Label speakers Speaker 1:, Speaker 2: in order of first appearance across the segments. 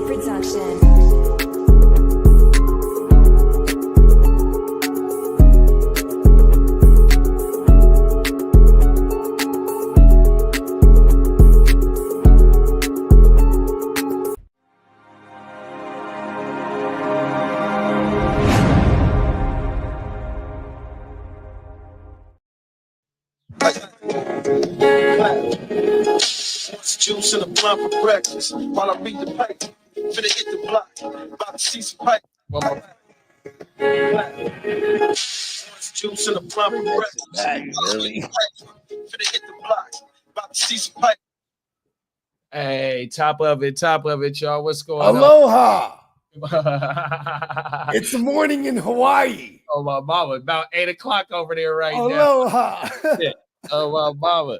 Speaker 1: production.
Speaker 2: Juice in a blunt for breakfast while I read the paper. Finna hit the block, about to see some pipe. Juice in a blunt for breakfast.
Speaker 3: Really?
Speaker 2: Finna hit the block, about to see some pipe.
Speaker 4: Hey, top of it, y'all. What's going
Speaker 3: Aloha.
Speaker 4: on?
Speaker 3: It's the morning in Hawaii.
Speaker 4: Oh, my mama. About 8 o'clock over there right
Speaker 3: Aloha.
Speaker 4: now. Oh, my mama.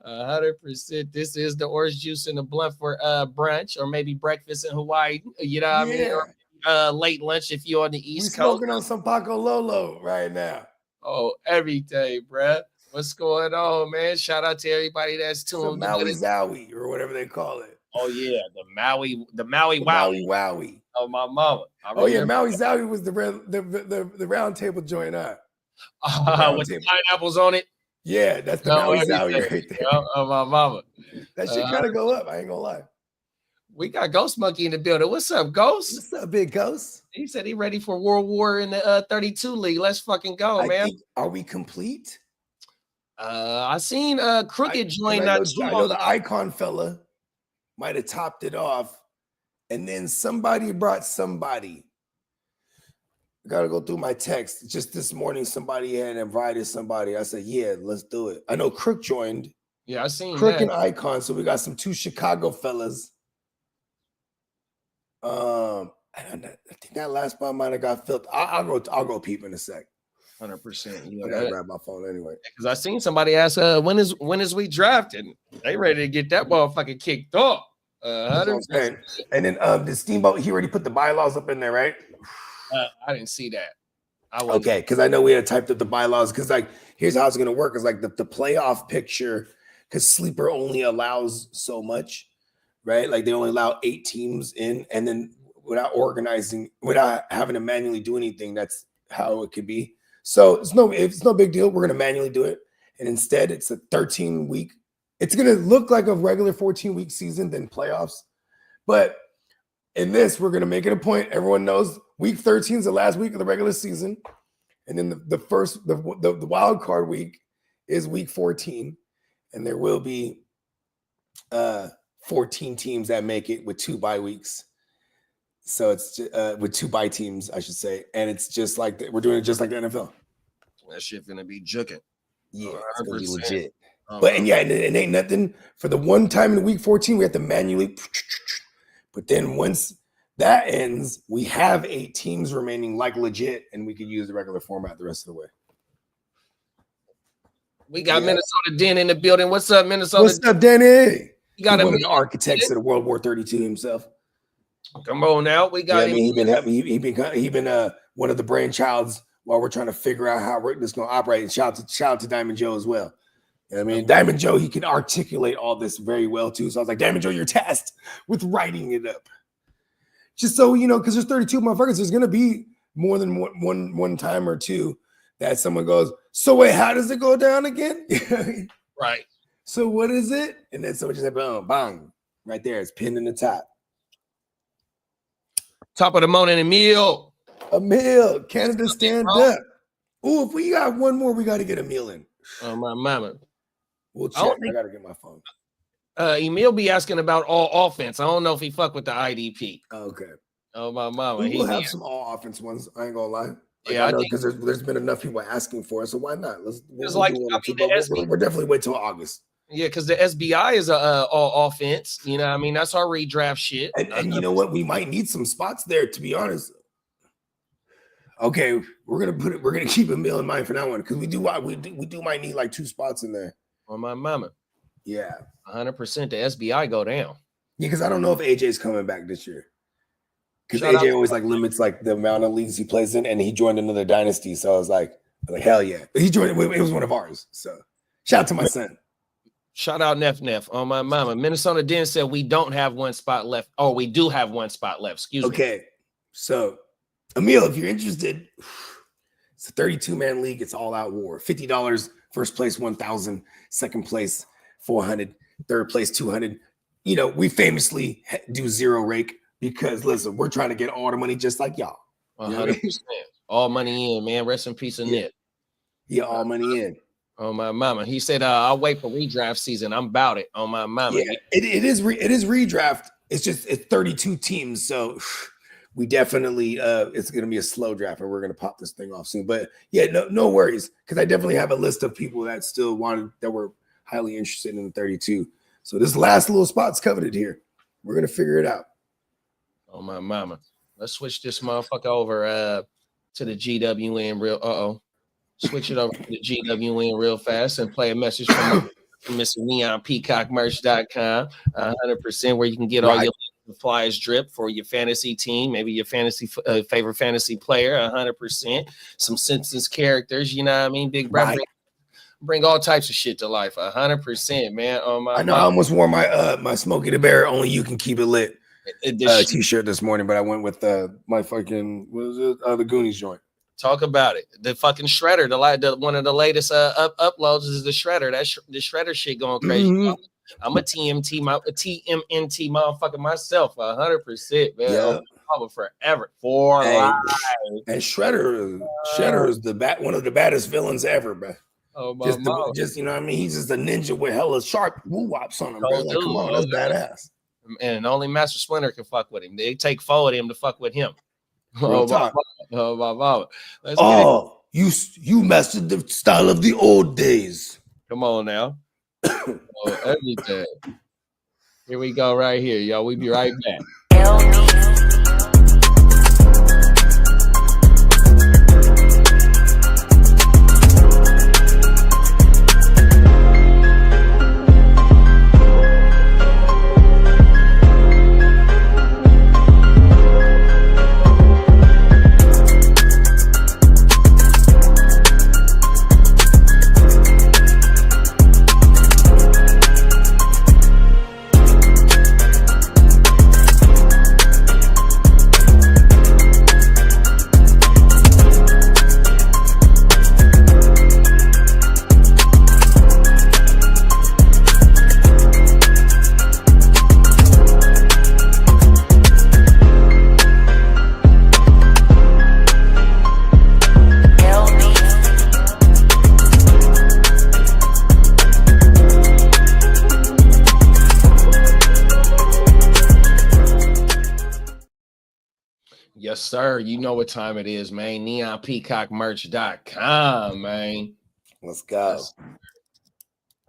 Speaker 4: 100%. This is the orange juice in the blunt for brunch or maybe breakfast in Hawaii. You know what I mean? Or late lunch if you're on the East Coast.
Speaker 3: We're smoking on some Paco Lolo right now.
Speaker 4: Oh, every day, bruh. What's going on, man? Shout out to everybody that's tuned in.
Speaker 3: Maui Zowie or whatever they call it.
Speaker 4: Oh, yeah. The Maui Wowie.
Speaker 3: Maui Wowie.
Speaker 4: Oh, my mama.
Speaker 3: Oh, yeah. Maui Zowie was the round table joint up.
Speaker 4: With the pineapples on it.
Speaker 3: Yeah, that's the Maui Zowie right there.
Speaker 4: Oh, my mama.
Speaker 3: That shit kind of go up. I ain't gonna lie.
Speaker 4: We got Ghost Monkey in the building. What's up, Ghost?
Speaker 3: What's up, big Ghost?
Speaker 4: He said he ready for World War in the 32 League. Let's fucking go, man.
Speaker 3: Are we complete?
Speaker 4: I seen Crooked join
Speaker 3: I
Speaker 4: that.
Speaker 3: know the Icon fella might have topped it off, and then somebody brought somebody. I gotta go through my text. Just this morning, somebody had invited somebody. I said, "Yeah, let's do it." I know Crook joined.
Speaker 4: Yeah, I seen
Speaker 3: Crook
Speaker 4: that.
Speaker 3: and Icon. So we got two Chicago fellas. I think that last spot might have got filled. I'll go peep in a sec.
Speaker 4: 100%.
Speaker 3: I gotta grab my phone anyway.
Speaker 4: Because I seen somebody ask, when is we drafting? They ready to get that motherfucker kicked off. 100%.
Speaker 3: And then the Steamboat, he already put the bylaws up in there, right?
Speaker 4: I didn't see that.
Speaker 3: Okay, because I know we had typed up the bylaws. Because like, here's how it's gonna work: is like the playoff picture, because Sleeper only allows so much, right? Like they only allow 8 teams in, and then without having to manually do anything, that's how it could be. So it's no big deal. We're gonna manually do it, and instead it's a 13-week. It's gonna look like a regular 14-week season than playoffs, but in this, we're gonna make it a point. Everyone knows week 13 is the last week of the regular season, and then the wild card week is week 14, and there will be 14 teams that make it with 2 bye weeks. So it's with 2 bye teams, I should say, and it's just like we're doing it just like the NFL.
Speaker 4: That shit gonna be juking.
Speaker 3: Yeah, it's gonna be legit.
Speaker 4: And
Speaker 3: it ain't nothing for the one time in week 14 we have to manually. But then once that ends, we have 8 teams remaining like legit, and we can use the regular format the rest of the way.
Speaker 4: We got Minnesota Den in the building. What's up, Minnesota?
Speaker 3: What's up, Danny?
Speaker 4: You got
Speaker 3: one of the architects of the World War 32 himself.
Speaker 4: Come on now, we got.
Speaker 3: He been one of the brainchilds while we're trying to figure out how this is going to operate. And shout out to Diamond Joe as well. You know what I mean, Diamond Joe, he can articulate all this very well too. So I was like, Diamond Joe, you're tasked with writing it up. Just so you know, because there's 32 motherfuckers, there's gonna be more than one time or two that someone goes, so wait, how does it go down again?
Speaker 4: Right.
Speaker 3: So what is it? And then someone just said, boom, bang, right there. It's pinned in the top.
Speaker 4: Top of the morning, Emil.
Speaker 3: Canada stand up. Oh, if we got one more, we got to get Emil in.
Speaker 4: Oh, my mama.
Speaker 3: We'll check. I got to get my phone.
Speaker 4: Emil be asking about all offense. I don't know if he fuck with the IDP.
Speaker 3: Okay.
Speaker 4: Oh, my mama.
Speaker 3: We'll have some all offense ones. I ain't gonna lie.
Speaker 4: Yeah,
Speaker 3: I know because there's been enough people asking for it, so why not? We're definitely wait till August.
Speaker 4: Yeah, because the SBI is a all offense. You know, I mean that's our redraft shit.
Speaker 3: And you know what? We might need some spots there, to be honest. Okay, we're gonna keep Emil in mind for that one because we might need like 2 spots in there.
Speaker 4: On my mama.
Speaker 3: Yeah,
Speaker 4: 100%. The SBI go down.
Speaker 3: Yeah, because I don't know if AJ's coming back this year. Because AJ always like limits like the amount of leagues he plays in, and he joined another dynasty. So I was like hell yeah. He joined. It was one of ours. So shout out to my son.
Speaker 4: Shout out Neff Neff on my mama. Minnesota Den said we don't have one spot left. Oh, we do have one spot left. Excuse me.
Speaker 3: Okay. So, Emil, if you're interested, it's a 32-man league. It's all out war. $50, first place, 1,000, second place, 400, third place, 200. You know, we famously do zero rake because, listen, we're trying to get all the money just like y'all.
Speaker 4: 100%. All money in, man. Rest in peace of Nip.
Speaker 3: Yeah, all money in.
Speaker 4: On my mama. He said, I'll wait for redraft season. I'm about it. On my mama.
Speaker 3: Yeah, it is redraft. It's 32 teams. So we definitely it's gonna be a slow draft and we're gonna pop this thing off soon. But yeah, no worries, because I definitely have a list of people that still that were highly interested in the 32. So this last little spot's coveted here. We're gonna figure it out.
Speaker 4: On my mama. Let's switch this motherfucker over to the GWN real switch it over to the GWN real fast and play a message from Mr. NeonPeacockMerch.com, 100%, where you can get all your flyers drip for your fantasy team, maybe your fantasy favorite fantasy player, 100%. Some Simpsons characters, you know what I mean? Big brother. Bring all types of shit to life, 100%, man.
Speaker 3: I know I almost wore my my Smokey the Bear, only you can keep it lit t-shirt this morning, but I went with my fucking the Goonies joint.
Speaker 4: Talk about it. The fucking shredder, the one of the latest uploads is the shredder. The shredder shit going crazy. Mm-hmm. I'm a TMNT motherfucker myself, 100%, man. Yeah. Forever, for life.
Speaker 3: And Shredder is one of the baddest villains ever, bro.
Speaker 4: Oh,
Speaker 3: just you know what I mean? He's just a ninja with hella sharp woo-wops on him, bro. Like, come on, that's badass.
Speaker 4: And only Master Splinter can fuck with him. They take 4 of them to fuck with him.
Speaker 3: You mastered the style of the old days.
Speaker 4: Come on now. Everything. Here we go right here, y'all. We'll be right back. Yes, sir. You know what time it is, man. NeonPeacockMerch.com, man.
Speaker 3: Let's go.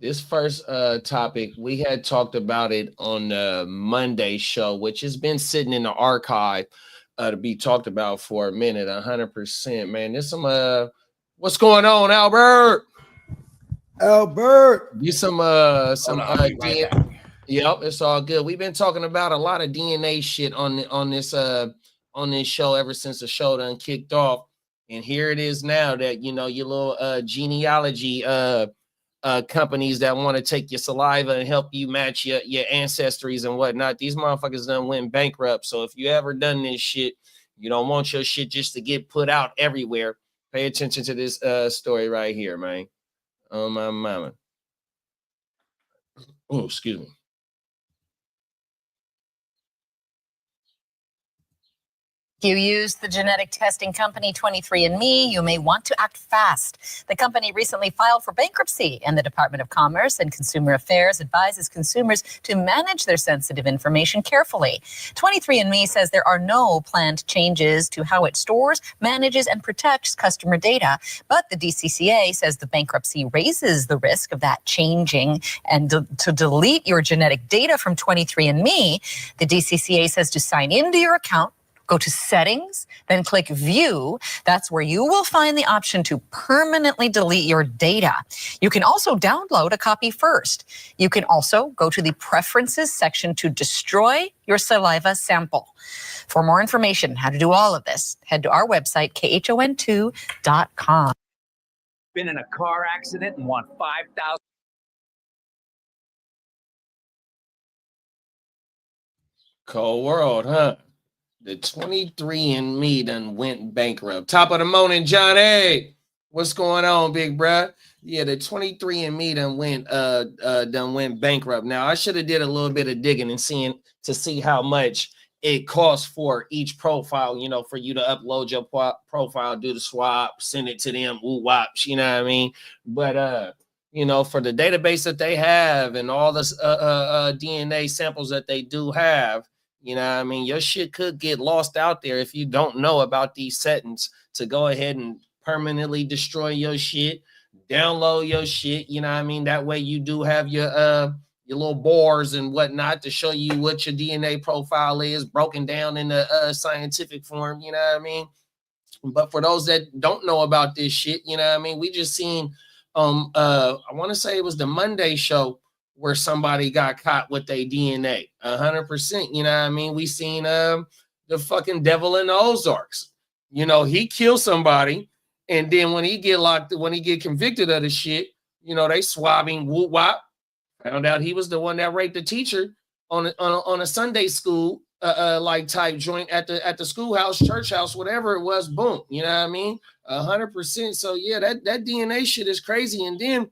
Speaker 4: This first topic, we had talked about it on the Monday show, which has been sitting in the archive to be talked about for a minute, 100%, man. There's some, what's going on, Albert?
Speaker 3: Albert.
Speaker 4: Some DNA. Yep, it's all good. We've been talking about a lot of DNA shit on this show ever since the show done kicked off, and here it is now that your little genealogy companies that want to take your saliva and help you match your ancestries and whatnot. These motherfuckers done went bankrupt. So if you ever done this shit, you don't want your shit just to get put out everywhere. Pay attention to this story right here, man. Oh my mama. Oh, excuse me.
Speaker 1: If you use the genetic testing company 23andMe, you may want to act fast. The company recently filed for bankruptcy, and the Department of Commerce and Consumer Affairs advises consumers to manage their sensitive information carefully. 23andMe says there are no planned changes to how it stores, manages, and protects customer data, but the DCCA says the bankruptcy raises the risk of that changing, and to delete your genetic data from 23andMe, the DCCA says to sign into your account, go to settings, then click view. That's where you will find the option to permanently delete your data. You can also download a copy first. You can also go to the preferences section to destroy your saliva sample. For more information, how to do all of this, head to our website, khon2.com.
Speaker 5: Been in a car accident and want $5,000.
Speaker 4: Cold world, huh? The 23andMe done went bankrupt. Top of the morning, Johnny. What's going on, big bruh? Yeah, the 23andMe done went bankrupt. Now I should have did a little bit of digging and seeing to see how much it costs for each profile, you know, for you to upload your profile, do the swap, send it to them, woo wops, you know what I mean? But you know, for the database that they have and all the DNA samples that they do have, you know what I mean, your shit could get lost out there if you don't know about these settings to go ahead and permanently destroy your shit, download your shit, you know what I mean? That way you do have your little bars and whatnot to show you what your DNA profile is broken down in the scientific form, you know what I mean? But for those that don't know about this shit, you know what I mean, we just seen I want to say it was the Monday show where somebody got caught with their DNA 100%. You know what I mean? We seen the fucking devil in the Ozarks. You know, he killed somebody, and then when he get convicted of the shit, you know, they swab him, whoop wop. Found out he was the one that raped the teacher on a Sunday school like type joint at the schoolhouse, church house, whatever it was. Boom, you know what I mean? 100%. So yeah, that DNA shit is crazy. And then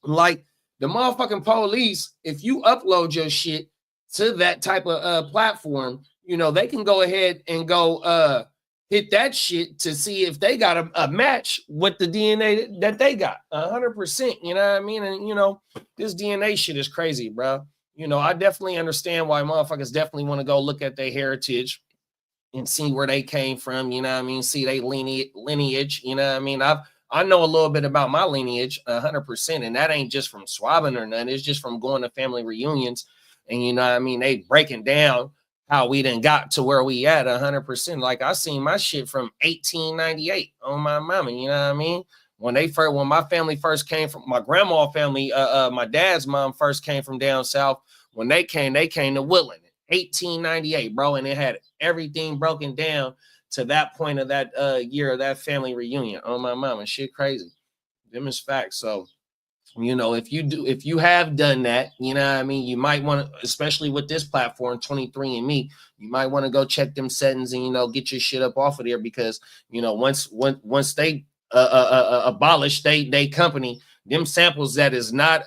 Speaker 4: like the motherfucking police, if you upload your shit to that type of platform, you know, they can go ahead and go hit that shit to see if they got a match with the DNA that they got 100%. You know what I mean? And you know, this DNA shit is crazy, bro. You know, I definitely understand why motherfuckers definitely want to go look at their heritage and see where they came from. You know what I mean? See they lineage. You know what I mean? I know a little bit about my lineage 100%, and that ain't just from swabbing or nothing. It's just from going to family reunions, and you know what I mean? They breaking down how we done got to where we at 100%. Like I seen my shit from 1898 on my mama. You know what I mean? When my family first came from my grandma family, my dad's mom first came from down south. When they came to Woodland, 1898, bro, and it had everything broken down to that point of that year of that family reunion. Oh my mama, shit crazy. Them is facts. So, you know, if you have done that, you know what I mean, you might want to, especially with this platform, 23andMe, you might want to go check them settings and, you know, get your shit up off of there because, you know, once they abolish they company, them samples that is not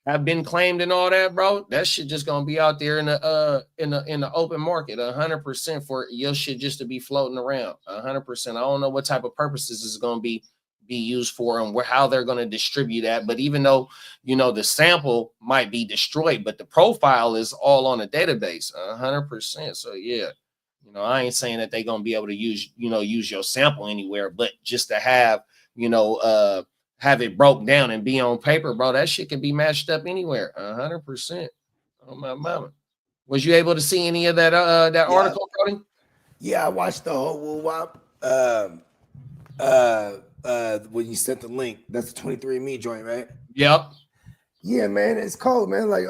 Speaker 4: have been claimed and all that, bro, that shit just gonna be out there in the open market 100% for your shit just to be floating around 100%. I don't know what type of purposes is gonna be used for and how they're going to distribute that. But even though, you know, the sample might be destroyed, but the profile is all on a database 100%. So yeah, you know, I ain't saying that they're going to be able to use your sample anywhere, but just to have, you know, have it broke down and be on paper, bro, that shit can be matched up anywhere 100%. Oh my mama. Was you able to see any of that article, Cody?
Speaker 3: Yeah, I watched the whole woo wop. When you sent the link, that's the 23andMe joint, right?
Speaker 4: Yep.
Speaker 3: Yeah, man, it's cold, man. Like,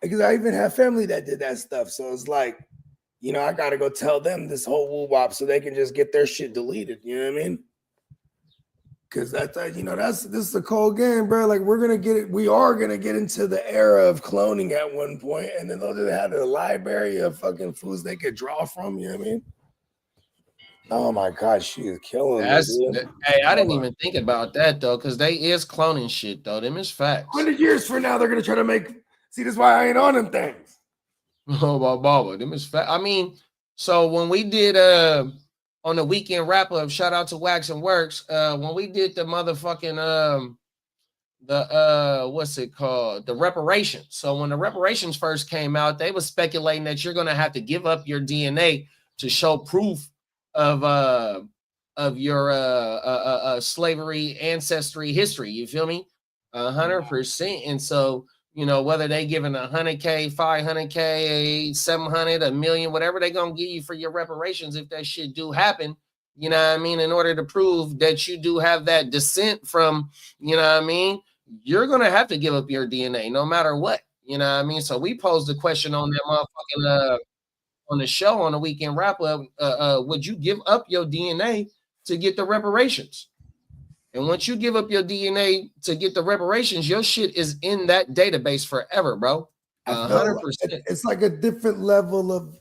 Speaker 3: because I even have family that did that stuff, so it's like, you know, I gotta go tell them this whole woo wop so they can just get their shit deleted. You know what I mean? Because you know, this is a cold game, bro. Like, we are gonna get into the era of cloning at one point, and then they'll just have a library of fucking foods they could draw from. You know what I mean? Oh my God, she is killing me.
Speaker 4: Hey, I didn't even think about that though, because they is cloning shit though. Them is facts.
Speaker 3: 100 years from now, they're gonna try to see this why I ain't on them things.
Speaker 4: Oh, Baba, them is fact. I mean, so when we did on the weekend wrap up, shout out to Wax and Works. When we did the motherfucking what's it called? The reparations. So when the reparations first came out, they was speculating that you're gonna have to give up your DNA to show proof of your slavery ancestry history. You feel me? 100%. And so, you know, whether they giving 100K, 500K, 700, a million, whatever they gonna give you for your reparations, if that shit do happen, you know what I mean, in order to prove that you do have that descent from, you know what I mean, you're gonna have to give up your DNA no matter what. You know what I mean? So we posed the question on that motherfucking on the show on the weekend wrap up, would you give up your DNA to get the reparations? And once you give up your DNA to get the reparations, your shit is in that database forever, bro.
Speaker 3: I feel
Speaker 4: 100%.
Speaker 5: it's like a different level of.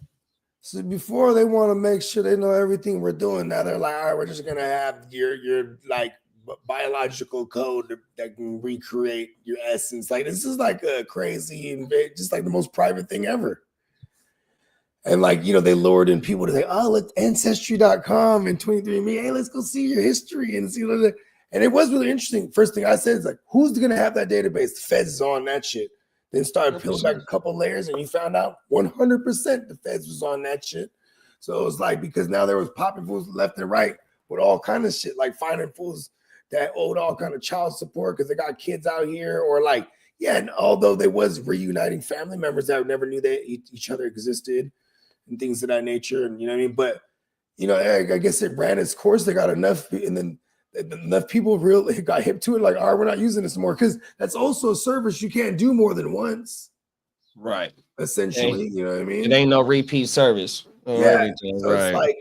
Speaker 5: So before they want to make sure they know everything we're doing. Now they're like, all right, we're just gonna have your like biological code that can recreate your essence. Like this is like a crazy and just like the most private thing ever. And like, they lured in people to say, oh, let's ancestry.com and 23andMe. Hey, let's go see your history and see what. And it was really interesting. First thing I said is like, who's going to have that database? The Feds is on that shit. Then started peeling back a couple layers and you found out 100% the Feds was on that shit. So it was like, because now there was popping fools left and right with all kind of shit, like finding fools that owed all kind of child support because they got kids out here, or like, yeah, and although they was reuniting family members that never knew that each other existed and things of that nature. And you know what I mean? But, I guess it ran its course. They got enough, and then enough people really got hip to it. Like, all right, we're not using this more, because that's also a service you can't do more than once.
Speaker 4: Right.
Speaker 5: Essentially, you know what I mean?
Speaker 4: It ain't no repeat service.
Speaker 5: Yeah. So right. It's like,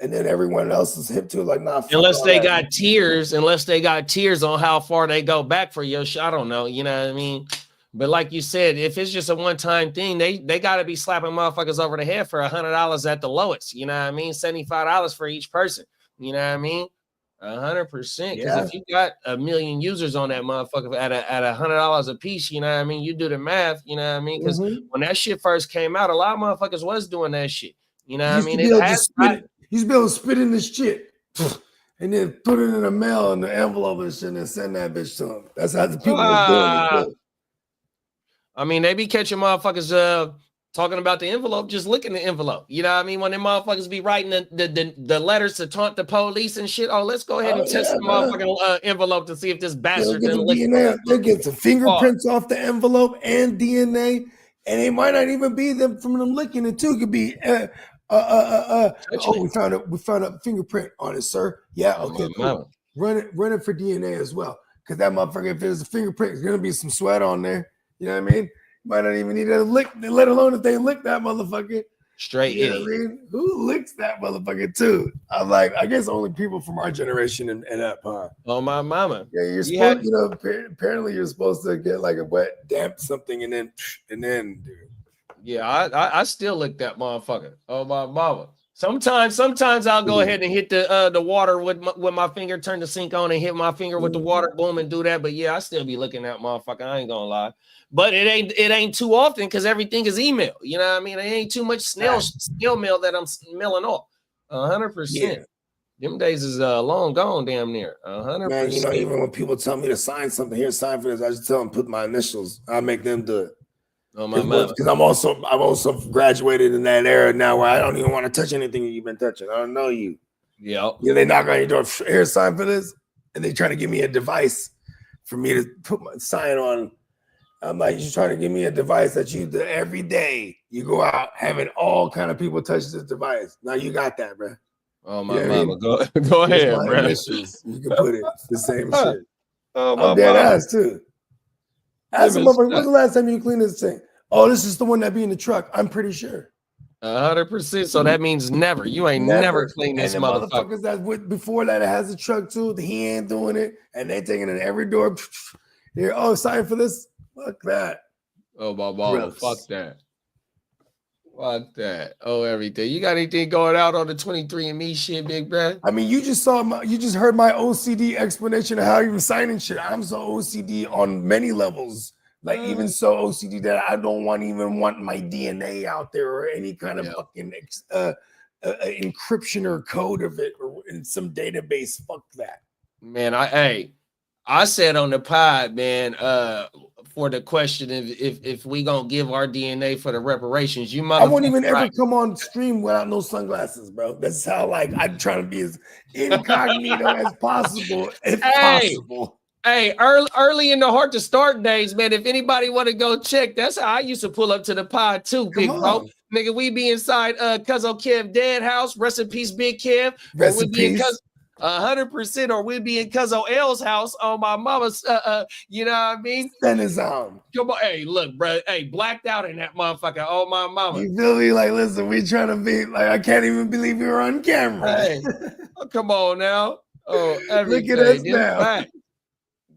Speaker 5: and then everyone else is hip to it. Like, nah.
Speaker 4: Unless they got tiers on how far they go back for your shit. I don't know. You know what I mean? But like you said, if it's just a one-time thing, they got to be slapping motherfuckers over the head for $100 at the lowest. You know what I mean? $75 for each person. You know what I mean? 100%. Because if you got 1 million users on that motherfucker at $100 a piece, you know what I mean? You do the math. You know what I mean? Because when that shit first came out, a lot of motherfuckers was doing that shit. You know what I mean?
Speaker 5: You used to be able to spit in this shit and then put it in the mail in the envelope and shit and send that bitch to them. That's how the people was doing it.
Speaker 4: I mean, they be catching motherfuckers talking about the envelope, just looking at the envelope. You know what I mean? When them motherfuckers be writing the letters to taunt the police and shit. Oh, let's go ahead and test the motherfucking envelope to see if this bastard didn't lick it.
Speaker 5: They'll get some fingerprints off the envelope and DNA, and it might not even be them from them licking it too. It could be we found a fingerprint on it, sir. Yeah, okay, cool. Run it for DNA as well. Because that motherfucker, if there's a fingerprint, there's gonna be some sweat on there. You know what I mean? Might not even need to lick, let alone if they lick that motherfucker.
Speaker 4: Straight idiot.
Speaker 5: I mean? Who licks that motherfucker too? I'm like, I guess only people from our generation and up, huh?
Speaker 4: Oh, my mama.
Speaker 5: Yeah, you're supposed, apparently you're supposed to get like a wet, damp something and then, dude.
Speaker 4: Yeah, I still lick that motherfucker. Oh, my mama. Sometimes I'll go ahead and hit the water with my finger, turn the sink on and hit my finger with the water, boom, and do that. But yeah, I still be looking at motherfucker. I ain't gonna lie. But it ain't too often because everything is email. You know what I mean? It ain't too much snail mail that I'm mailing off. 100%. Them days is long gone, damn near. 100%.
Speaker 5: Man, even when people tell me to sign something, here, sign for this, I just tell them put my initials. I make them do it.
Speaker 4: Oh my mother.
Speaker 5: Because I've also graduated in that era now where I don't even want to touch anything you've been touching. I don't know you.
Speaker 4: Yeah.
Speaker 5: They knock on your door, here, sign for this, and they try to give me a device for me to put my sign on. I'm like, you're trying to give me a device that you do every day. You go out having all kind of people touch this device. Now you got that, bro.
Speaker 4: Oh my mama, go ahead, bro.
Speaker 5: You can put it the same shit.
Speaker 4: Oh my
Speaker 5: dead ass too. Ask him, when's the last time you cleaned this thing? Oh, this is the one that be in the truck. I'm pretty sure.
Speaker 4: 100%. So that means never. You ain't never cleaned this motherfucker.
Speaker 5: That before that it has a truck too. He ain't doing it, and they taking it every door. Here, sign for this. Fuck that.
Speaker 4: Oh my mama, fuck that. Fuck that. Oh, everything. You got anything going out on the 23andMe shit, big bro?
Speaker 5: I mean, you just heard my OCD explanation of how you were signing shit. I'm so OCD on many levels. Like even so OCD that I don't want my DNA out there or any kind of fucking encryption or code of it or in some database. Fuck that.
Speaker 4: Man, I said on the pod, man, for the question if we gonna give our DNA for the reparations, you motherfucker.
Speaker 5: I won't even ever come on stream without no sunglasses, bro. That's how I'm trying to be as incognito as possible, if possible.
Speaker 4: Hey, early in the Heart to Start days, man. If anybody want to go check, that's how I used to pull up to the pod too, big bro. Nigga, we be inside Cuzzo Kev dead house. Rest in peace, Big Kev.
Speaker 5: Rest in peace.
Speaker 4: 100%, or we'd be in Cuzzo L's house on my mama's. You know what I mean?
Speaker 5: Send his on.
Speaker 4: Come on, hey, look, bro. Hey, blacked out in that motherfucker. Oh my mama.
Speaker 5: You feel me? Like, listen, we trying to be like, I can't even believe we were on camera.
Speaker 4: Hey, come on now. Oh,
Speaker 5: look at us now.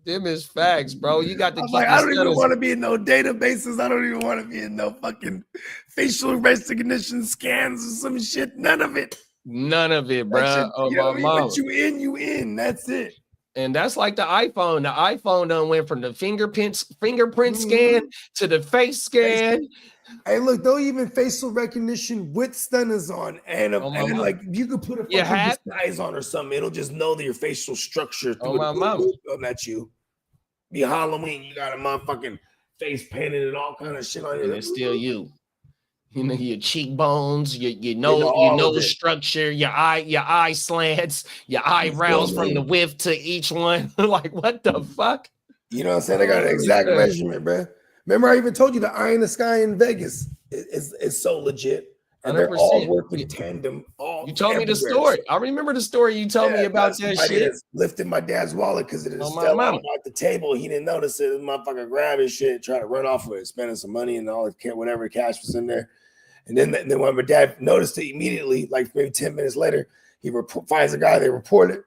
Speaker 4: Them is facts, bro. You got to
Speaker 5: I'm
Speaker 4: keep
Speaker 5: like,
Speaker 4: your
Speaker 5: I don't even
Speaker 4: stutters-
Speaker 5: want to be in no databases. I don't even want to be in no fucking facial recognition scans or some shit. None of it.
Speaker 4: None of it,
Speaker 5: That
Speaker 4: bro.
Speaker 5: shit,
Speaker 4: Oh
Speaker 5: you know
Speaker 4: my
Speaker 5: what I mean?
Speaker 4: mama.
Speaker 5: Once you in. That's it.
Speaker 4: And that's like the iPhone. The iPhone done went from the fingerprint
Speaker 5: Mhm.
Speaker 4: scan to the face scan.
Speaker 5: Hey, look, they'll even facial recognition with stunners on, and
Speaker 4: Oh, my
Speaker 5: and then,
Speaker 4: mama.
Speaker 5: like you could put a
Speaker 4: Your
Speaker 5: fucking
Speaker 4: hat?
Speaker 5: disguise on or something. It'll just know that your facial structure.
Speaker 4: Oh,
Speaker 5: through
Speaker 4: my
Speaker 5: it.
Speaker 4: mama.
Speaker 5: Oh, that's you. Be Halloween, you got a motherfucking face painted and all kind of shit on
Speaker 4: And
Speaker 5: you.
Speaker 4: it's still you. You know, your cheekbones, your
Speaker 5: know
Speaker 4: nose,
Speaker 5: all
Speaker 4: your
Speaker 5: of
Speaker 4: nose
Speaker 5: it.
Speaker 4: structure, your eye slants, your eyebrows
Speaker 5: feel
Speaker 4: from
Speaker 5: me?
Speaker 4: the width to each one. Like, what the fuck?
Speaker 5: You know what I'm saying? They got an exact
Speaker 4: Yeah.
Speaker 5: measurement, bro. Remember, I even told you the Eye in the Sky in Vegas is so legit, and they're all
Speaker 4: 100%.
Speaker 5: working tandem. All
Speaker 4: You told me the
Speaker 5: everywhere.
Speaker 4: story. I remember the story you told me
Speaker 5: Yeah,
Speaker 4: about
Speaker 5: that's
Speaker 4: that
Speaker 5: somebody
Speaker 4: shit.
Speaker 5: that's lifting my dad's wallet because it
Speaker 4: Oh,
Speaker 5: just
Speaker 4: my
Speaker 5: fell
Speaker 4: mama.
Speaker 5: out at the table. He didn't notice it. This motherfucker grabbed his shit, tried to run off with it, spending some money and all the whatever cash was in there. And then when my dad noticed it immediately, like maybe 10 minutes later, he finds a guy. They report it. And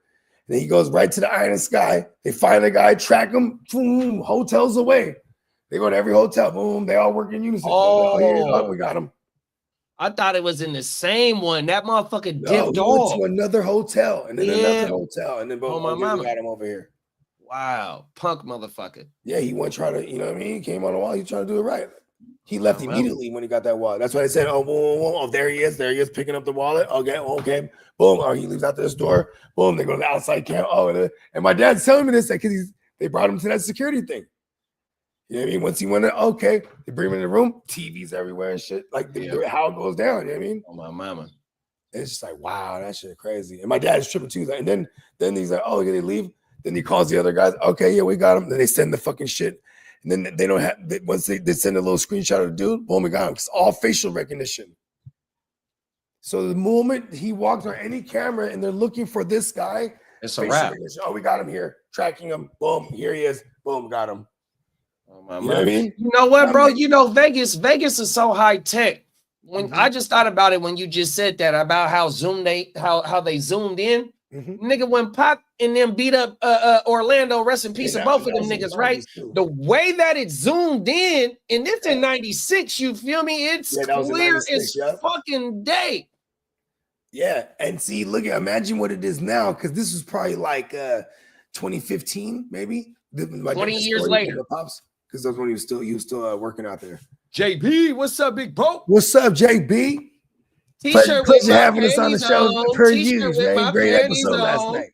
Speaker 5: then he goes right to the Eye in the Sky. They find the guy, track him, boom, hotels away. They go to every hotel, boom. They all work in unison.
Speaker 4: Oh.
Speaker 5: We got him.
Speaker 4: I thought it was in the same one. That motherfucker
Speaker 5: No,
Speaker 4: dipped
Speaker 5: he
Speaker 4: off.
Speaker 5: went to another hotel and then
Speaker 4: Yeah.
Speaker 5: another hotel, and then boom,
Speaker 4: Oh, my
Speaker 5: we
Speaker 4: mama.
Speaker 5: got him over here.
Speaker 4: Wow, punk motherfucker.
Speaker 5: Yeah, he went try to, you know what I mean? He came on the wall. He trying to do it right. He left
Speaker 4: Oh, wow.
Speaker 5: immediately when he got that wallet. That's why they said, oh, boom, boom, oh, there he is, picking up the wallet. Okay, okay, boom. Oh, he leaves out this door. Boom, they go to the outside camp. Oh, and my dad's telling me this because they brought him to that security thing. You know what I mean? Once he went in, okay, they bring him in the room, TVs everywhere and shit. Like how it goes down. You know what I mean?
Speaker 4: Oh, my mama.
Speaker 5: And it's just like, wow, that shit crazy. And my dad's tripping too. And then he's like, oh, they leave. Then he calls the other guys. Okay, yeah, we got him. Then they send the fucking shit. And then they don't have, once they send a little screenshot of the dude, boom, we got him. It's all facial recognition. So the moment he walks on any camera and they're looking for this guy,
Speaker 4: It's a
Speaker 5: facial
Speaker 4: wrap.
Speaker 5: recognition. Oh, we got him here. Tracking him. Boom, here he is. Boom, got him.
Speaker 4: Oh, my
Speaker 5: You know what I
Speaker 4: mama.
Speaker 5: mean?
Speaker 4: You know what,
Speaker 5: I
Speaker 4: bro?
Speaker 5: mean-
Speaker 4: You know, Vegas is so high tech. When
Speaker 5: Mhm.
Speaker 4: I just thought about it when you just said that about how they zoomed in.
Speaker 5: Mhm.
Speaker 4: Nigga, when Pac and them beat up Orlando, rest in peace
Speaker 5: Yeah,
Speaker 4: of both of
Speaker 5: that
Speaker 4: them
Speaker 5: was in
Speaker 4: niggas,
Speaker 5: the
Speaker 4: right?
Speaker 5: 90s too.
Speaker 4: The way that it zoomed in, and it's in 96, you feel me? It's
Speaker 5: Yeah, that was in
Speaker 4: clear
Speaker 5: 96,
Speaker 4: as
Speaker 5: yeah.
Speaker 4: fucking day.
Speaker 5: Yeah, and see, imagine what it is now, because this was probably like 2015, maybe.
Speaker 4: 20 years later.
Speaker 5: Pops, because that's when he was still working out there.
Speaker 4: JB, what's up, big bro?
Speaker 5: What's up, JB?
Speaker 4: T-shirt
Speaker 5: Pleasure
Speaker 4: with my
Speaker 5: having us on the
Speaker 4: panties
Speaker 5: show
Speaker 4: on.
Speaker 5: per
Speaker 4: T-shirt
Speaker 5: use,
Speaker 4: with
Speaker 5: man.
Speaker 4: my
Speaker 5: Great
Speaker 4: panties
Speaker 5: episode last
Speaker 4: on.
Speaker 5: night.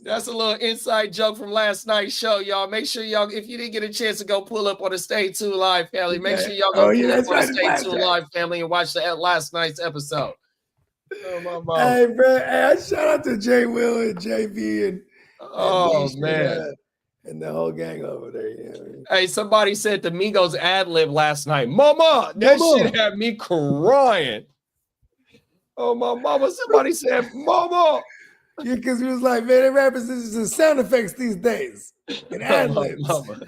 Speaker 4: That's a little inside joke from last night's show, y'all. Make sure y'all, if you didn't get a chance to go pull up on the Stay Tuned Live family, make sure y'all go pull up on the Stay Tuned Live family and watch the last night's episode. Oh, my mom.
Speaker 5: Hey, bro. Hey, shout out to J Will and JB and
Speaker 4: Oh,
Speaker 5: Nisha,
Speaker 4: man.
Speaker 5: and the whole gang over there. You know what I mean?
Speaker 4: Hey, somebody said the Migos ad lib last night. Mama, that
Speaker 5: Mama.
Speaker 4: shit had me crying. Oh, my mama. Somebody said, Mama.
Speaker 5: Yeah, because he was like, man, they rappers is just sound effects these days and ad libs.
Speaker 4: Mama.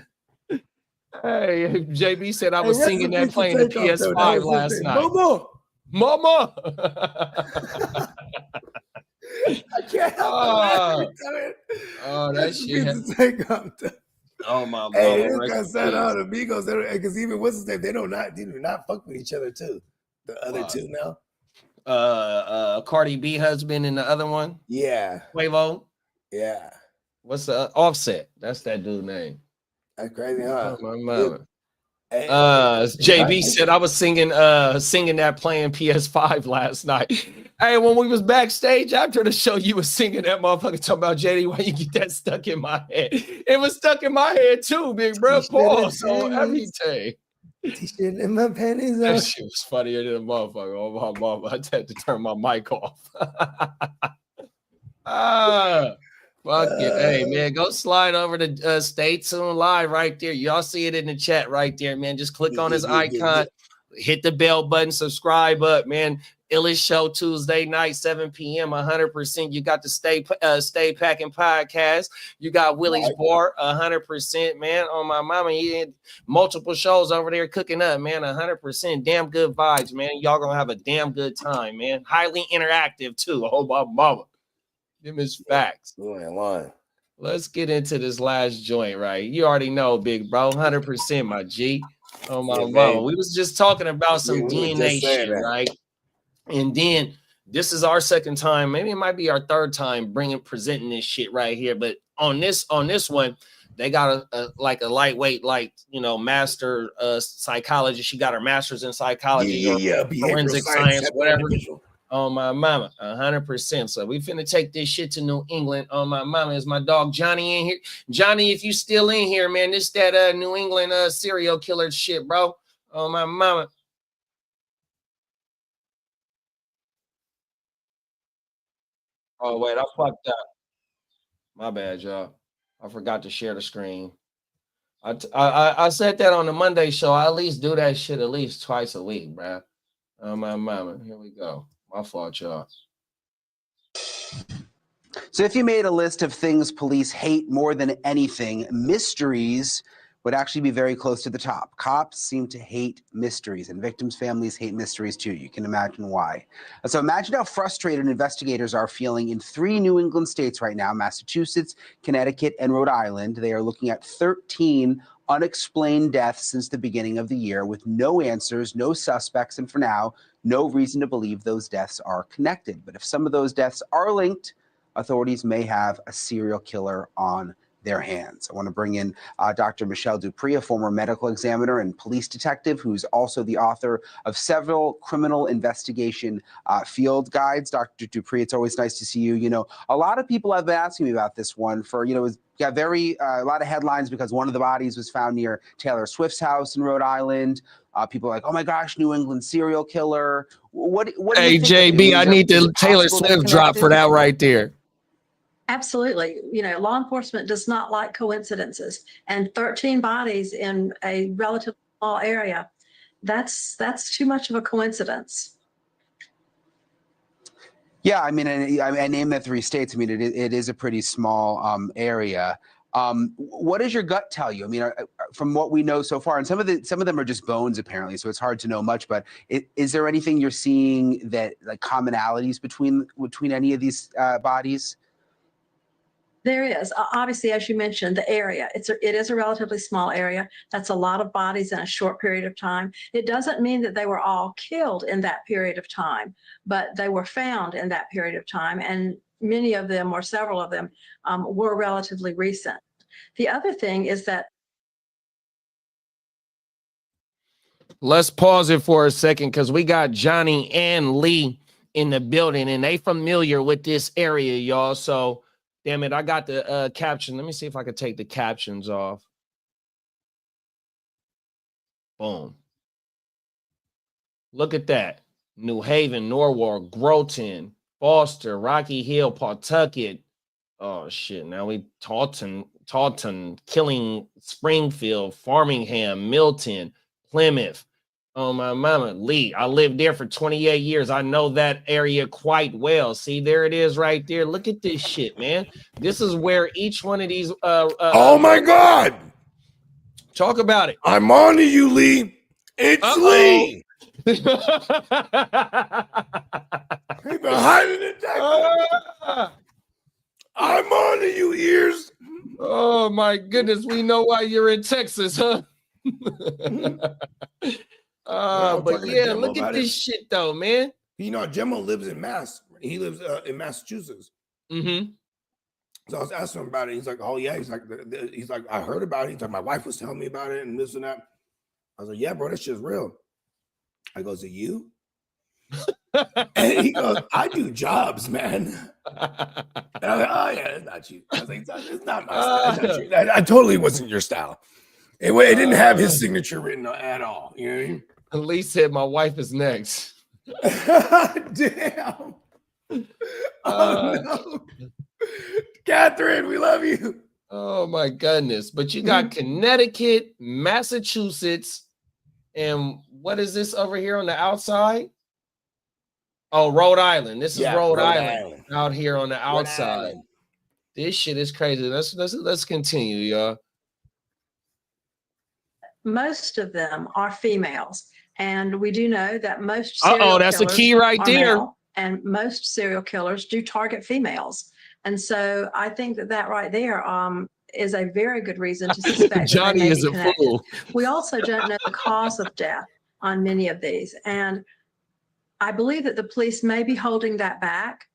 Speaker 4: Hey, JB said I
Speaker 5: Hey,
Speaker 4: was
Speaker 5: rest
Speaker 4: singing
Speaker 5: in
Speaker 4: that
Speaker 5: peace to
Speaker 4: playing the
Speaker 5: Takeoff, though. That
Speaker 4: PS5
Speaker 5: was
Speaker 4: last
Speaker 5: his name.
Speaker 4: night.
Speaker 5: Mama,
Speaker 4: Mama.
Speaker 5: I can't help
Speaker 4: Oh.
Speaker 5: it.
Speaker 4: Oh, that
Speaker 5: Rest in
Speaker 4: shit.
Speaker 5: peace to Takeoff, though.
Speaker 4: Oh, my
Speaker 5: Hey,
Speaker 4: mama.
Speaker 5: this
Speaker 4: rest
Speaker 5: guy
Speaker 4: in
Speaker 5: said
Speaker 4: peace.
Speaker 5: out amigos, because even what's his name? They do not fuck with each other too. The other
Speaker 4: Wow.
Speaker 5: two now.
Speaker 4: Cardi B husband and the other one,
Speaker 5: Yeah,
Speaker 4: Quavo.
Speaker 5: yeah.
Speaker 4: What's the Offset? That's that dude name.
Speaker 5: That's crazy, huh?
Speaker 4: Oh, my mama.
Speaker 5: Hey,
Speaker 4: JB said I was singing that playing PS5 last night. Hey, when we was backstage after the show, you was singing that motherfucker talking about JD, why you get that stuck in my head? It was stuck in my head too, big bro. Pause on everything.
Speaker 5: T-shirt and my panties
Speaker 4: That
Speaker 5: on.
Speaker 4: shit was funnier than a motherfucker. Oh, my mama. I had to turn my mic off. Fuck it. Hey, man, go slide over to Stay Tuned Live right there. Y'all see it in the chat right there, man. Just click on his icon, hit the bell button, subscribe up, man. Illest Show Tuesday night, 7 p.m. 100%. You got the Stay Packing podcast. You got Willie's Bar, 100%, man. On my mama, he had multiple shows over there cooking up, man. 100%. Damn good vibes, man. Y'all gonna have a damn good time, man. Highly interactive too. Oh, my mama. Them is facts.
Speaker 3: You ain't lying.
Speaker 4: Let's get into this last joint, right? You already know, big bro, 100%, my G. Oh my
Speaker 3: Yeah,
Speaker 4: mama.
Speaker 3: man.
Speaker 4: We was just talking about some
Speaker 3: Yeah, we were
Speaker 4: DNA
Speaker 3: just saying
Speaker 4: shit,
Speaker 3: that.
Speaker 4: right? And then this is our second time, maybe it might be our third time presenting this shit right here. But on this one, they got a lightweight, master psychologist. She got her master's in psychology or
Speaker 3: Behavioral
Speaker 4: forensic science,
Speaker 3: type of
Speaker 4: whatever.
Speaker 3: individual.
Speaker 4: On my mama, 100%. So we finna take this shit to New England. On my mama, is my dog Johnny in here? Johnny, if you still in here, man, this that New England serial killer shit, bro. On my mama. Oh wait, I fucked up. My bad, y'all. I forgot to share the screen. I said that on the Monday show. I at least do that shit at least twice a week, bro. On my mama. Here we go. My fault, y'all.
Speaker 6: So if you made a list of things police hate more than anything, mysteries would actually be very close to the top. Cops seem to hate mysteries, and victims' families hate mysteries too. You can imagine why. So imagine how frustrated investigators are feeling in 3 New England states right now: Massachusetts, Connecticut, and Rhode Island. They are looking at 13 unexplained deaths since the beginning of the year, with no answers, no suspects, and for now, no reason to believe those deaths are connected. But if some of those deaths are linked, authorities may have a serial killer on their hands. I want to bring in Dr. Michelle Dupree, a former medical examiner and police detective, who's also the author of several criminal investigation field guides. Dr. Dupree, it's always nice to see you. You know, a lot of people have been asking me about this one for, it's got a lot of headlines because one of the bodies was found near Taylor Swift's house in Rhode Island. People are like, oh my gosh, New England serial killer. What
Speaker 4: Hey, JB, I need the Taylor Swift drop for that right there.
Speaker 7: Absolutely. Law enforcement does not like coincidences, and 13 bodies in a relatively small area, that's too much of a coincidence.
Speaker 6: Yeah, I mean, I named the 3 states. I mean, it is a pretty small area. What does your gut tell you? I mean, from what we know so far, and some of them are just bones apparently, so it's hard to know much. But is there anything you're seeing that like commonalities between any of these bodies?
Speaker 7: There is. Obviously, as you mentioned, the area. It is a relatively small area. That's a lot of bodies in a short period of time. It doesn't mean that they were all killed in that period of time, but they were found in that period of time, and many of them, or several of them, were relatively recent. The other thing is that.
Speaker 4: Let's pause it for a second because we got Johnny and Lee in the building, and they familiar with this area, y'all. So. Damn it, I got the caption. Let me see if I can take the captions off. Boom. Look at that. New Haven, Norwalk, Groton, Foster, Rocky Hill, Pawtucket. Oh, shit. Now we Taunton, Killing, Springfield, Farmingham, Milton, Plymouth. Oh, my mama, Lee. I lived there for 28 years. I know that area quite well. See, there it is right there. Look at this shit, man. This is where each one of these.
Speaker 3: Oh, my God.
Speaker 4: Talk about it.
Speaker 3: I'm on to you, Lee. It's Lee. He's been hiding it. I'm on to you, ears.
Speaker 4: Oh, my goodness. We know why you're in Texas, huh? But yeah, look at this shit though, man.
Speaker 3: Gemma lives in Mass. He lives in Massachusetts.
Speaker 4: Mm-hmm.
Speaker 3: So I was asking him about it. He's like, "Oh yeah." He's like, "I heard about it." He's like, "My wife was telling me about it and this and that." I was like, "Yeah, bro, that shit's real." I go, "Is it you?" And he goes, "I do jobs, man." And I was like, "Oh yeah, it's not you." I was like, "It's not my style. It's not you." I totally wasn't your style. It didn't have his signature written at all. You know what I mean?
Speaker 4: Lee said, "My wife is next."
Speaker 3: Damn. Oh no. Catherine, we love you.
Speaker 4: Oh my goodness. But you got Connecticut, Massachusetts, and what is this over here on the outside? Oh, Rhode Island. This is Rhode Island out here on the outside. This shit is crazy. Let's continue, y'all.
Speaker 7: Most of them are females, and we do know that most
Speaker 4: that's a key right there.
Speaker 7: and most serial killers do target females. And so I think that right there is a very good reason to suspect that
Speaker 4: Johnny
Speaker 7: they may
Speaker 4: is
Speaker 7: be
Speaker 4: a
Speaker 7: connected.
Speaker 4: fool.
Speaker 7: We also don't know the cause of death on many of these. And I believe that the police may be holding that back.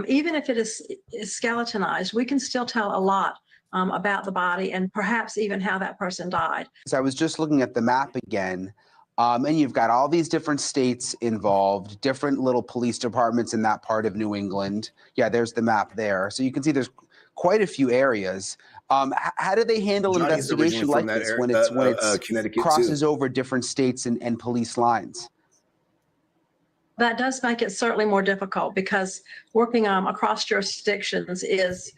Speaker 7: Even if it is skeletonized, we can still tell a lot about the body and perhaps even how that person died.
Speaker 6: So I was just looking at the map again, and you've got all these different states involved, different little police departments in that part of New England. Yeah, there's the map there. So you can see there's quite a few areas. How do they handle an
Speaker 3: Johnny's
Speaker 6: investigation
Speaker 3: originally
Speaker 6: like
Speaker 3: from that
Speaker 6: this
Speaker 3: area,
Speaker 6: when it's
Speaker 3: Connecticut too.
Speaker 6: crosses over different states and police lines?
Speaker 7: That does make it certainly more difficult because working across jurisdictions is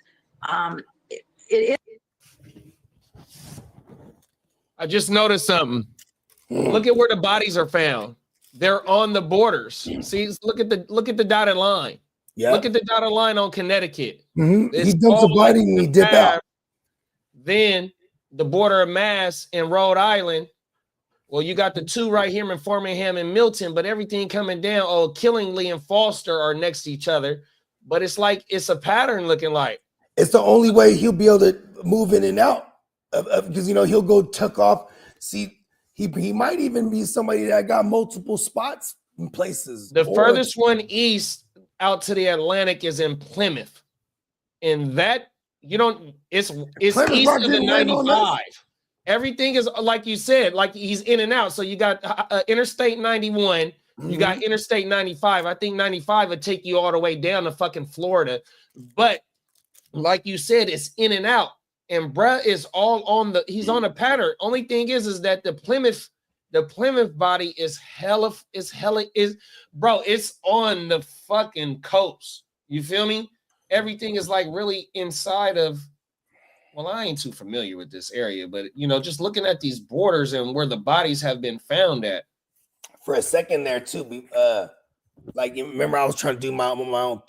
Speaker 7: it
Speaker 4: I just noticed something. Look at where the bodies are found. They're on the borders. See, look at the dotted line.
Speaker 3: Yeah.
Speaker 4: Look at the dotted line on Connecticut.
Speaker 5: Mhm. He
Speaker 4: It's
Speaker 5: dumps a
Speaker 4: all like
Speaker 5: body and he dip out.
Speaker 4: Then the border of Mass and Rhode Island. Well, you got the two right here in Framingham and Milton, but everything coming down. Oh, Killingly and Foster are next to each other, but it's like it's a pattern looking like.
Speaker 5: It's the only way he'll be able to move in and out because he'll go tuck off. See, he might even be somebody that got multiple spots in places.
Speaker 4: The
Speaker 5: Or-
Speaker 4: furthest one east out to the Atlantic is in Plymouth, and that it's
Speaker 5: Plymouth
Speaker 4: east
Speaker 5: Rock
Speaker 4: of the
Speaker 5: didn't land on
Speaker 4: 95. Everything is like you said, like he's in and out. So you got Interstate 91, you got Interstate 95. I think 95 would take you all the way down to fucking Florida, but like you said, it's in and out. And bruh is all on he's on a pattern. Only thing is that the Plymouth body is bro, it's on the fucking coast. You feel me? Everything is like really inside of, well, I ain't too familiar with this area, but just looking at these borders and where the bodies have been found at.
Speaker 3: For a second there too, like you remember I was trying to do my own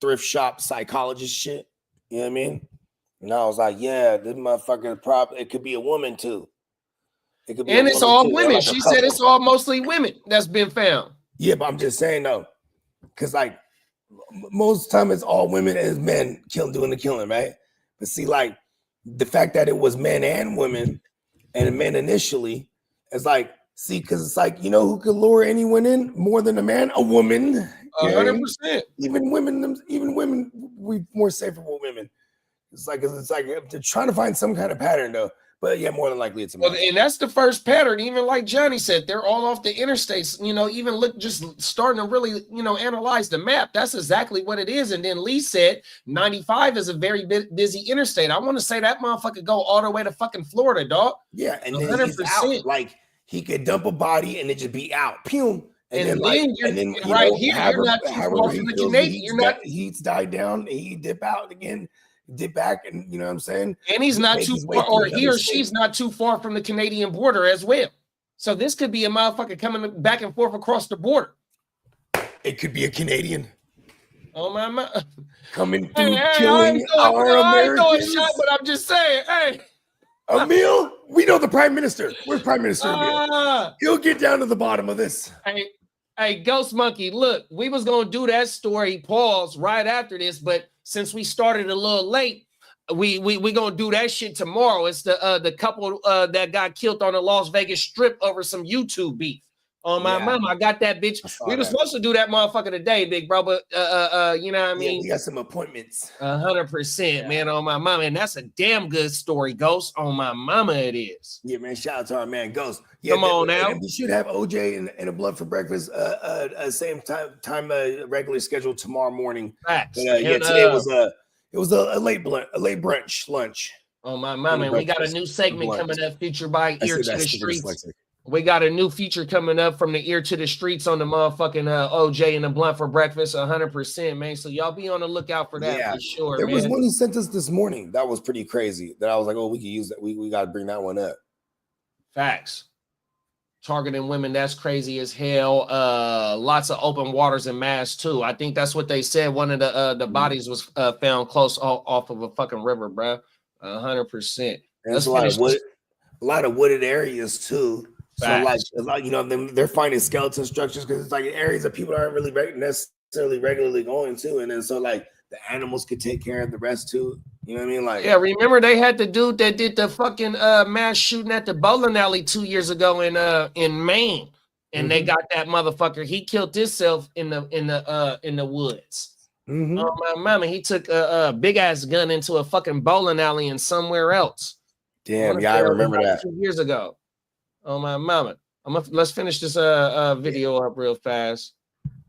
Speaker 3: thrift shop psychologist shit. You know what I mean? And I was like, yeah, this motherfucker probably it could be a woman too. It could be
Speaker 4: And
Speaker 3: a
Speaker 4: it's
Speaker 3: woman
Speaker 4: all
Speaker 3: too. They're
Speaker 4: women.
Speaker 3: like a
Speaker 4: She said
Speaker 3: couple.
Speaker 4: it's all mostly women that's been found.
Speaker 3: Yeah, but I'm just saying though, because like most time it's all women and men doing the killing, right? But see, like the fact that it was men and women and men initially, it's like, see, because it's like, who could lure anyone in more than a man? A woman.
Speaker 4: 100%.
Speaker 3: Even women, we more safer with women. It's like they're trying to find some kind of pattern though. But yeah, more than likely it's a man.
Speaker 4: Well, and that's the first pattern. Even like Johnny said, they're all off the interstates. Even just starting to really, analyze the map. That's exactly what it is. And then Lee said 95 is a very busy interstate. I want to say that motherfucker go all the way to fucking Florida, dog.
Speaker 3: Yeah, and then he's out. Like he could dump a body and it just be out. Pew.
Speaker 4: And then right here, you're not too far from the Canadian. You're not.
Speaker 3: Heat's died down. And he dip out again. Dip back, and you know what I'm saying?
Speaker 4: And he's not too far, or he or she's not too far from the Canadian border as well. So this could be a motherfucker coming back and forth across the border.
Speaker 3: It could be a Canadian.
Speaker 4: Oh my.
Speaker 3: Coming through killing our Americans.
Speaker 4: I ain't throwing shot, but I'm just saying, hey.
Speaker 3: Emil, we know the Prime Minister. Where's Prime Minister Emil? He'll get down to the bottom of this.
Speaker 4: Hey, Ghost Monkey, look, we was going to do that story, pause, right after this, but since we started a little late, we going to do that shit tomorrow. It's the couple that got killed on the Las Vegas Strip over some YouTube beef. On my mama, I got that bitch. We were supposed to do that motherfucker today, big bro, but you know what I mean?
Speaker 3: Yeah, we got some appointments.
Speaker 4: 100%, man, on my mama. And that's a damn good story, Ghost. On my mama, it is.
Speaker 3: Yeah, man. Shout out to our man Ghost. Yeah,
Speaker 4: come on now.
Speaker 3: We should have OJ and a Blood for Breakfast same time regularly scheduled tomorrow morning.
Speaker 4: Facts.
Speaker 3: But, yeah, today was a late brunch lunch.
Speaker 4: On my mama, and we got a new segment coming up featured by Ear to the Streets.
Speaker 3: Dyslexic.
Speaker 4: We got a new feature coming up from the Ear to the Streets on the motherfucking OJ and the Blunt for Breakfast, 100%, man. So y'all be on the lookout for that for sure.
Speaker 3: There was one he sent us this morning that was pretty crazy. That I was like, oh, we could use that. We got to bring that one up.
Speaker 4: Facts. Targeting women, that's crazy as hell. Lots of open waters in Mass too. I think that's what they said. One of the bodies was found close off of a fucking river, bro. 100%.
Speaker 3: There's a lot of wooded areas too.
Speaker 4: Facts.
Speaker 3: So like, they're finding skeleton structures because it's like areas that people aren't really necessarily regularly going to. And then so like the animals could take care of the rest too. You know what I mean? Like,
Speaker 4: Yeah, remember they had the dude that did the fucking mass shooting at the bowling alley 2 years ago in Maine, and they got that motherfucker. He killed himself in the woods. Oh my mama, he took a big ass gun into a fucking bowling alley and somewhere else.
Speaker 3: damn, yeah, I remember that.
Speaker 4: 2 years ago. Oh my mama. Let's finish this video up real fast.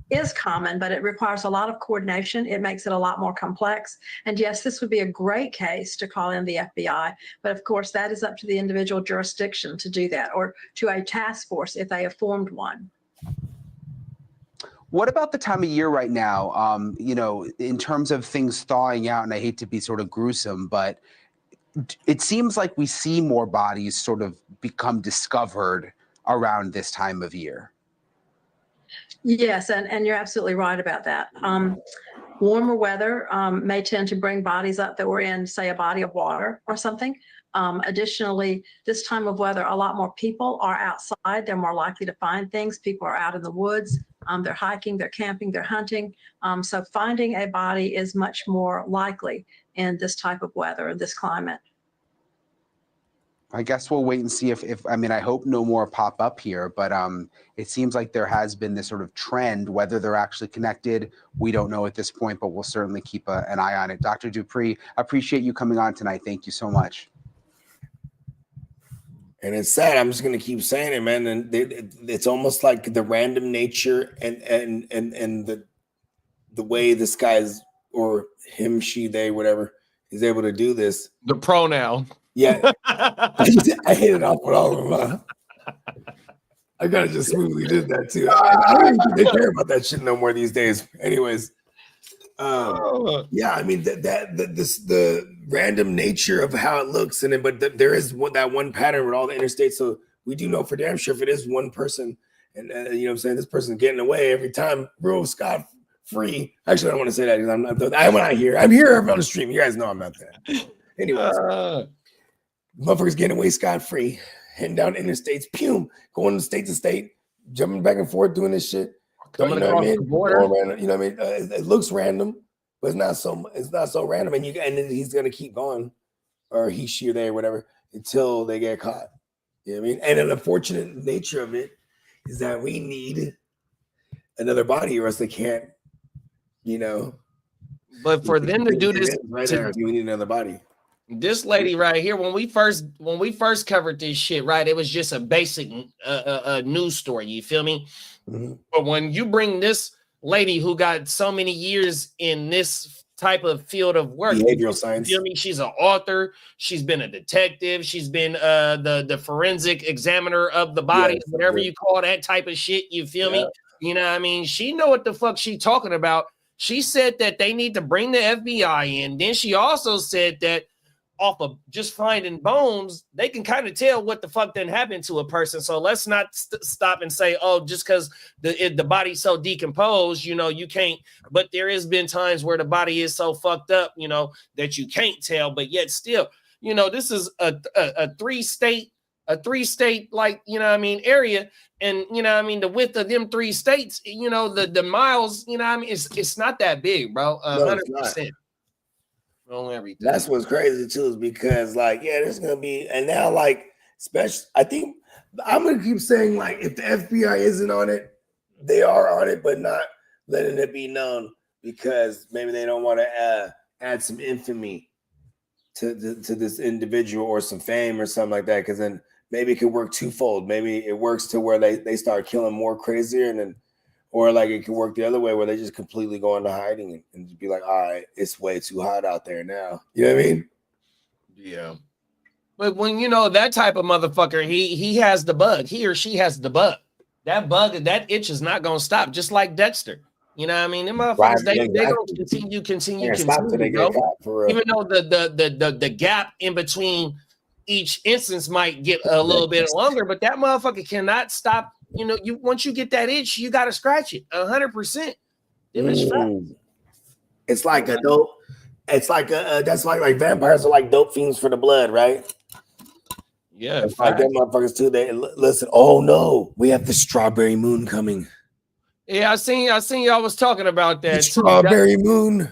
Speaker 7: Is common, but it requires a lot of coordination. It makes it a lot more complex. And yes, this would be a great case to call in the FBI, but of course that is up to the individual jurisdiction to do that, or to a task force if they have formed one.
Speaker 6: What about the time of year right now? You know, in terms of things thawing out, and I hate to be sort of gruesome, but it seems like we see more bodies sort of become discovered around this time of year.
Speaker 7: Yes, and you're absolutely right about that. Warmer weather may tend to bring bodies up that were in, say, a body of water or something. Additionally, this time of weather, a lot more people are outside. They're more likely to find things. People are out in the woods. They're hiking, they're camping, they're hunting. So finding a body is much more likely in this type of weather, this climate.
Speaker 6: I guess we'll wait and see if I mean, I hope no more pop up here, but it seems like there has been this sort of trend. Whether they're actually connected, we don't know at this point, but we'll certainly keep an eye on it. Dr. Dupree, appreciate you coming on tonight. Thank you so much.
Speaker 3: And it's sad. I'm just gonna keep saying it, man. And it's almost like the random nature and the way this guy's, or him, she, they, whatever, is able to do this.
Speaker 4: The pronoun.
Speaker 3: Yeah, I hit it off with all of them. I gotta just smoothly did that too. I don't even think they care about that shit no more these days. Anyways, yeah, I mean the random nature of how it looks, and then but there is that one pattern with all the interstates. So we do know for damn sure if it is one person, and you know what I'm saying, this person's getting away every time, bro, scot free. Actually, I don't want to say that because I'm not here. I'm here on the stream. You guys know I'm not that. Anyways. Motherfuckers getting away scot-free, heading down interstates, pew, going to state, jumping back and forth, doing this shit.
Speaker 4: Coming
Speaker 3: you know what I
Speaker 4: across
Speaker 3: mean?
Speaker 4: the border.
Speaker 3: You know what I mean? It looks random, but it's not so random. And then he's gonna keep going, or he, she, or they, or whatever, until they get caught. You know what I mean? And an unfortunate nature of it is that we need another body, or else they can't, you know.
Speaker 4: But for them to do this,
Speaker 3: right there, we need another body.
Speaker 4: This lady right here, when we first covered this shit, right, it was just a basic news story. You feel me?
Speaker 3: Mm-hmm.
Speaker 4: But when you bring this lady who got so many years in this type of field of work,
Speaker 3: behavioral science,
Speaker 4: you feel me? She's an author. She's been a detective. She's been the forensic examiner of the body, whatever you call that type of shit. You feel me? You know what I mean? She know what the fuck she talking about. She said that they need to bring the FBI in. Then she also said that off of just finding bones, they can kind of tell what the fuck didn't happen to a person. So let's not stop and say, oh, just because the body's so decomposed, you know, you can't. But there has been times where the body is so fucked up, you know, that you can't tell. But yet still, you know, this is a three-state, like, you know what I mean, area. And, you know what I mean, the width of them 3 states, you know, the miles, you know what I mean, it's not that big, bro. 100%. Everything.
Speaker 3: That's what's crazy too, is because like, yeah, there's gonna be, and now like, especially, I think I'm gonna keep saying like, if the FBI isn't on it, they are on it, but not letting it be known, because maybe they don't want to add some infamy to this individual, or some fame or something like that, because then maybe it could work twofold. Maybe it works to where they start killing more crazier, and then, or like it could work the other way where they just completely go into hiding and just be like, all right, it's way too hot out there now. You know what I mean?
Speaker 4: Yeah. But when, you know, that type of motherfucker, he has the bug. He or she has the bug. That bug, that itch is not going to stop, just like Dexter. You know what I mean? Them motherfuckers, they going to continue, even though the gap in between each instance might get a little bit longer, but that motherfucker cannot stop. You know, once you get that itch, you got to scratch it 100%.
Speaker 3: It's like a dope. It's like that's like vampires are like dope fiends for the blood, right?
Speaker 4: Yeah,
Speaker 3: it's like them motherfuckers too. They listen. Oh no, we have the strawberry moon coming.
Speaker 4: Yeah, I seen y'all was talking about that.
Speaker 3: The strawberry moon.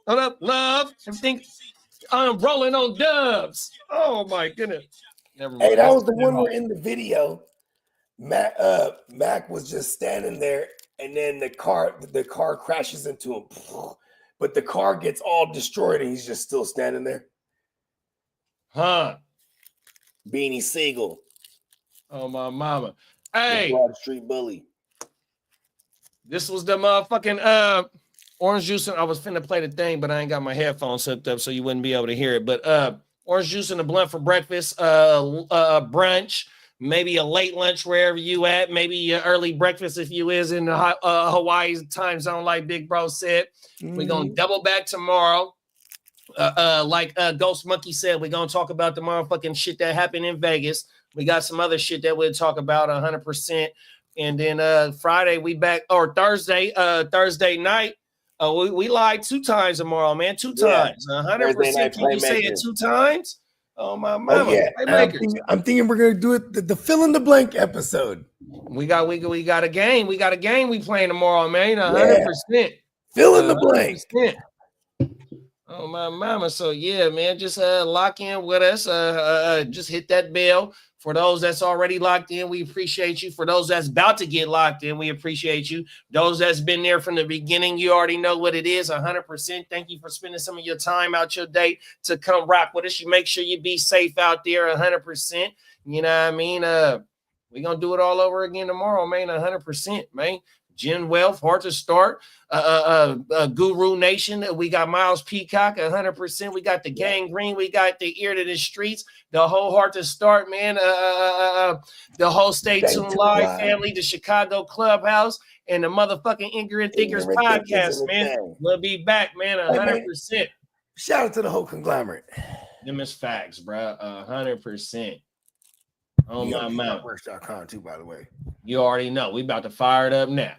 Speaker 4: Hold up, love. Everything. I'm rolling on dubs. Oh my goodness. Never mind.
Speaker 5: Hey, that was the one where in the video, Mac was just standing there, and then the car crashes into him, but the car gets all destroyed, and he's just still standing there.
Speaker 4: Huh?
Speaker 3: Beanie Siegel,
Speaker 4: Oh my mama.
Speaker 3: the
Speaker 4: Hey,
Speaker 3: Broad Street Bully.
Speaker 4: this was the motherfucking orange juice. And I was finna play the thing, but I ain't got my headphones hooked up, so you wouldn't be able to hear it. But orange juice and a blunt for breakfast, brunch, maybe a late lunch wherever you at, maybe an early breakfast if you is in the Hawaii time zone, like Big Bro said. We're gonna double back tomorrow. Like Ghost Monkey said, we're gonna talk about the motherfucking shit that happened in Vegas. We got some other shit that we'll talk about 100%. And then Friday we back, or Thursday night. We live 2 times tomorrow, man. 2
Speaker 3: Yeah.
Speaker 4: times. 100%. Can you say it 2 times? Oh my mama.
Speaker 5: Oh yeah,
Speaker 4: Playmakers.
Speaker 5: I'm thinking we're gonna do it the fill in the blank episode.
Speaker 4: We got a game. We got a game we playing tomorrow, man. 100%.
Speaker 5: Fill in the blank.
Speaker 4: 100%. Oh my mama. So yeah, man, just lock in with us. Just hit that bell. For those that's already locked in, we appreciate you. For those that's about to get locked in, we appreciate you. Those that's been there from the beginning, you already know what it is. 100%. Thank you for spending some of your time out your day to come rock with us. You make sure you be safe out there. 100%. You know what I mean? We're gonna do it all over again tomorrow, man. 100%, man. Gen Wealth, Hard to Start, Guru Nation. We got Miles Peacock, 100%. We got the Gang Green. We got the Ear to the Streets, the whole Hard to Start, man. The whole Stay Tuned Live family, the Chicago Clubhouse, and the motherfucking Ignorant Thinkers podcast, man. We'll be back, man, 100%.
Speaker 5: Shout out to the whole conglomerate.
Speaker 4: Them is facts, bro. 100%. Oh my mouth.
Speaker 5: Works.com too, by the way.
Speaker 4: You already know. We about to fire it up now.